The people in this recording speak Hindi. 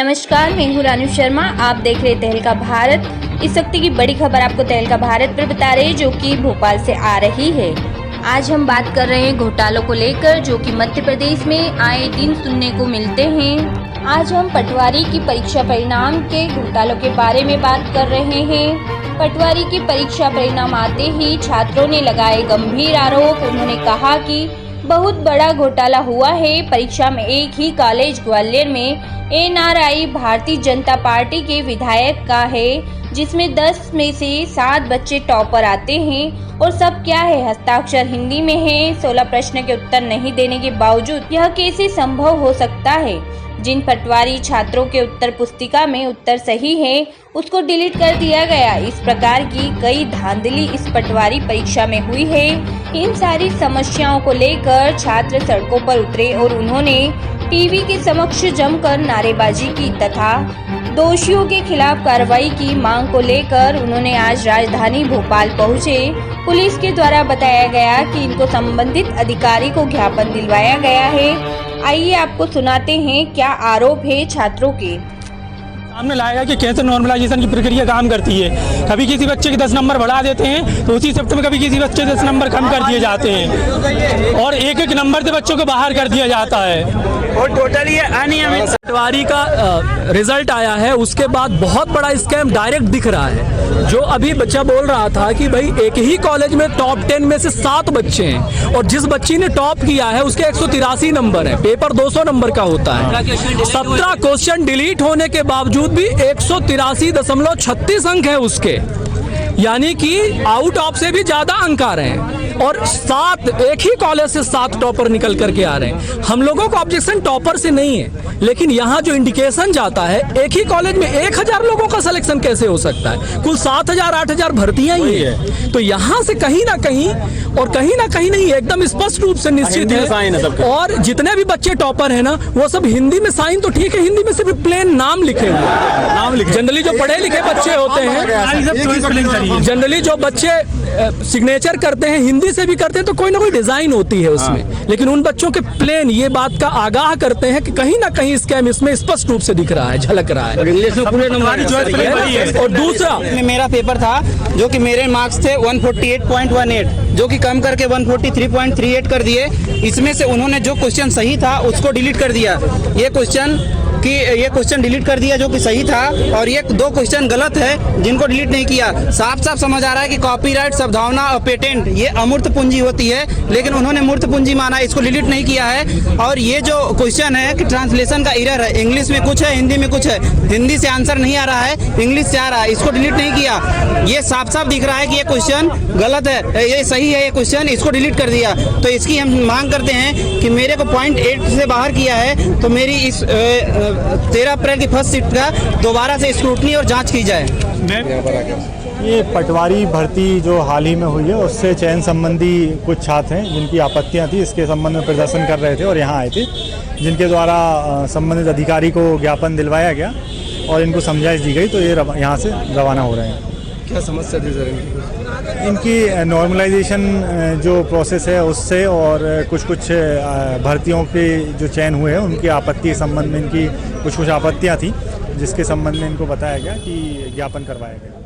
नमस्कार, मैं हूँ रानू शर्मा। आप देख रहे तहलका भारत। इस वक्त की बड़ी खबर आपको तहलका भारत पर बता रहे हैं, जो कि भोपाल से आ रही है। आज हम बात कर रहे हैं घोटालों को लेकर, जो कि मध्य प्रदेश में आए दिन सुनने को मिलते हैं। आज हम पटवारी की परीक्षा परिणाम के घोटालों के बारे में बात कर रहे हैं। पटवारी की परीक्षा परिणाम आते ही छात्रों ने लगाए गंभीर आरोप। उन्होंने कहा कि बहुत बड़ा घोटाला हुआ है। परीक्षा में एक ही कॉलेज ग्वालियर में NRI भारतीय जनता पार्टी के विधायक का है, जिसमें 10 में से 7 बच्चे टॉपर आते हैं। और सब क्या है, हस्ताक्षर हिंदी में है। 16 प्रश्न के उत्तर नहीं देने के बावजूद यह कैसे संभव हो सकता है? जिन पटवारी छात्रों के उत्तर पुस्तिका में उत्तर सही है, उसको डिलीट कर दिया गया। इस प्रकार की कई धांधली इस पटवारी परीक्षा में हुई है। इन सारी समस्याओं को लेकर छात्र सड़कों पर उतरे और उन्होंने टीवी के समक्ष जमकर नारेबाजी की तथा दोषियों के खिलाफ कार्रवाई की मांग को लेकर उन्होंने आज राजधानी भोपाल पहुंचे। पुलिस के द्वारा बताया गया कि इनको संबंधित अधिकारी को ज्ञापन दिलवाया गया है। आइए आपको सुनाते हैं क्या आरोप है छात्रों के। सामने लाएगा कि कैसे नॉर्मलाइजेशन की प्रक्रिया काम करती है। कभी किसी बच्चे के 10 नंबर बढ़ा देते हैं तो उसी शिफ्ट में कभी किसी बच्चे के 10 नंबर कम कर दिए जाते हैं और एक एक नंबर से बच्चों को बाहर कर दिया जाता है और टोटली अनियमित। पटवारी का रिजल्ट आया है, उसके बाद बहुत बड़ा स्कैम डायरेक्ट दिख रहा है। जो अभी बच्चा बोल रहा था कि भाई एक ही कॉलेज में टॉप 10 में से 7 बच्चे हैं और जिस बच्ची ने टॉप किया है उसके 183 नंबर है। पेपर 200 नंबर का होता है। 17 क्वेश्चन डिलीट होने के बावजूद भी 183.36 अंक है उसके, यानी कि आउट ऑफ से भी ज्यादा अंक आ रहे हैं। और 7 एक ही कॉलेज से 7 टॉपर निकल करके आ रहे हैं। हम लोगों को ऑब्जेक्शन टॉपर से नहीं है, लेकिन यहाँ जो इंडिकेशन जाता है, एक ही कॉलेज में 1000 लोगों का सिलेक्शन कैसे हो सकता है? कुल 7000 8000 भर्तियां ही है। तो यहाँ से कहीं ना कहीं नहीं, एकदम स्पष्ट रूप से निश्चित है। और जितने भी बच्चे टॉपर है ना, वो सब हिंदी में साइन तो ठीक है, हिंदी में सिर्फ प्लेन नाम लिखे हुए। जनरली जो पढ़े लिखे बच्चे होते हैं, जनरली जो बच्चे सिग्नेचर करते हैं, हिंदी से भी करते हैं, तो कोई ना कोई डिजाइन होती है उसमें। लेकिन उन बच्चों के प्लेन ये बात का आगाह करते हैं कि कहीं ना कहीं स्कैम इसमें स्पष्ट रूप से दिख रहा है, झलक रहा है। और दूसरा मेरा पेपर था जो कि मेरे मार्क्स थे 148.18, जो कि कम करके 143.38 कर दिए। इसमें से उन्होंने जो क्वेश्चन सही था उसको डिलीट कर दिया। ये क्वेश्चन डिलीट कर दिया जो कि सही था, और ये 2 क्वेश्चन गलत है जिनको डिलीट नहीं किया। साफ साफ समझ आ रहा है कि कॉपीराइट, सद्भावना और पेटेंट ये अमूर्त पूंजी होती है, लेकिन उन्होंने मूर्त पूंजी माना, इसको डिलीट नहीं किया है। और ये जो क्वेश्चन है कि ट्रांसलेशन का एरर है, इंग्लिश में कुछ है, हिंदी में कुछ है। हिंदी से आंसर नहीं आ रहा है, इंग्लिश से आ रहा है, इसको डिलीट नहीं किया। ये साफ साफ दिख रहा है कि ये क्वेश्चन गलत है, ये सही है, ये क्वेश्चन इसको डिलीट कर दिया। तो इसकी हम मांग करते हैं कि मेरे को 0.8 से बाहर किया है, तो मेरी इस 13 अप्रैल की फर्स्ट शिफ्ट का दोबारा से स्क्रूटनी और जांच की जाए। ये पटवारी भर्ती जो हाल ही में हुई है, उससे चयन संबंधी कुछ छात्र हैं जिनकी आपत्तियां थी, इसके संबंध में प्रदर्शन कर रहे थे और यहाँ आए थे, जिनके द्वारा संबंधित अधिकारी को ज्ञापन दिलवाया गया और इनको समझाइश दी गई। तो ये यहाँ से रवाना हो रहे हैं। क्या समस्या थी सर इनकी नॉर्मलाइजेशन जो प्रोसेस है उससे, और कुछ भर्तियों के जो चयन हुए हैं उनकी आपत्ति के संबंध में इनकी कुछ आपत्तियां थी, जिसके संबंध में इनको बताया गया कि ज्ञापन करवाया गया।